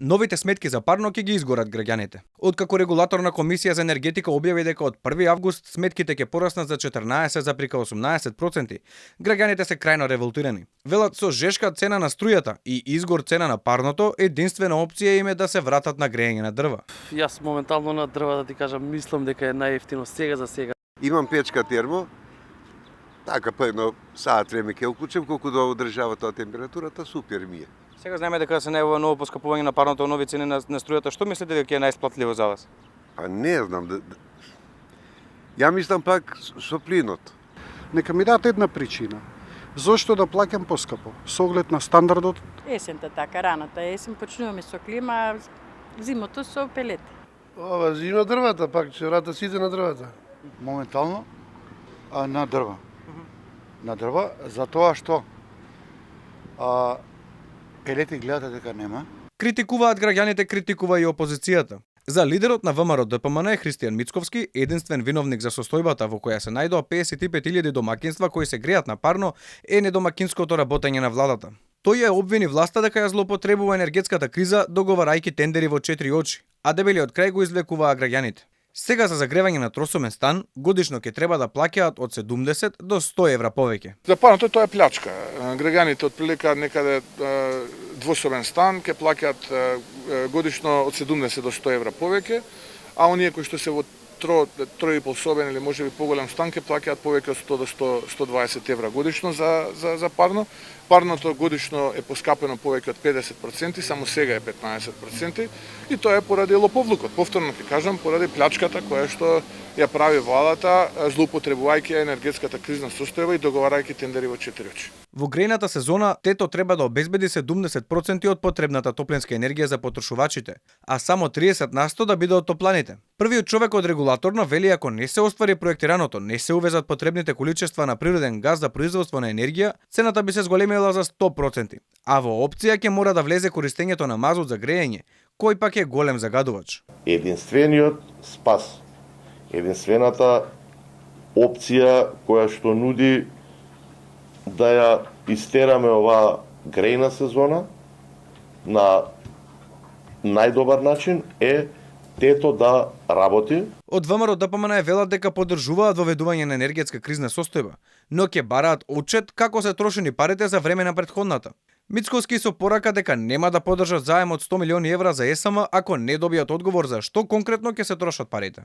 Новите сметки за парно ќе ги изгорат граѓаните. Откако регулаторна комисија за енергетика објави дека од 1 август сметките ќе пораснат за 14,18%, граѓаните се крајно револтирани. Велат со жешка цена на струјата и изгор цена на парното, единствена опција им е да се вратат на грејење на дрва. Јас моментално на дрва, да ти кажам, мислам дека е најевтино сега за сега. Имам печка термо, така па едно саат време ќе уклучам, колку да одржава тоа температурата, супер ми е. Сега знаеме дека се најавува ново поскапување на парното, нови цени на струјата. Што мислите дека е најисплатливо за вас? А не знам, ја мислам пак со плинот. Нека ми дадат една причина. Зошто да плаќам поскапо? Со оглед на стандардот? Есента така, раната есен почнуваме со клима, а зимото со пелети. Ова зима дрвата, пак ќе врата сите на дрвата. Моментално на дрва. На дрва, затоа што пелети гледате дека нема. Критикуваат граѓаните, критикува и опозицијата. За лидерот на ВМРО ДПМН е Христијан Мицковски, единствен виновник за состојбата во која се најдоа 55.000 домакинства кои се греат на парно, е недомакинското работење на владата. Тој ја обвини власта дека ја злоупотребува енергетската криза, договарајќи тендери во 4 очи, а дебелиот крај го извлекуваа граѓаните. Сега за загревање на тросомен стан годишно ќе треба да плаќаат од 70 до 100 евра повеќе. За парното тоа е плячка. Граѓаните отприлика некаде двособен стан ќе плаќаат годишно од 70 до 100 евра повеќе, а оние кои што се во тројполсобен или можеби поголем стан ќе плаќаат повеќе од 100 до 120 евра годишно за парно. Парното годишно е поскапено повеќе од 50%, само сега е 15%, и тоа е поради лоповлукот. Повторно ќе кажам, поради плячката која што ја прави владата, злоупотребувајќи енергетската кризна состојба и договарајќи тендери во 4 очи. Во грејната сезона ТЕТО треба да обезбеди 70% од потребната топлинска енергија за потрошувачите, а само 30% да биде од топланите. Првиот човек од регулаторно вели ако не се оствари проектираното, не се увезат потребните количества на природен газ за производство на енергија, цената би се зголемила за 100%, а во опција ќе мора да влезе користењето на мазут за грејење, кој пак е голем загадувач. Единствениот спас, единствената опција која што нуди да ја истераме оваа грејна сезона на најдобар начин е ТЕТО да работи. Од ВМРО ДПМН велат дека поддржуваат воведување на енергетска кризна состојба, но ќе бараат отчет како се трошени парите за време на претходната. Мицковски со порака дека нема да поддржат заем од 100 милиони евра за ЕСМ ако не добијат одговор за што конкретно ќе се трошат парите.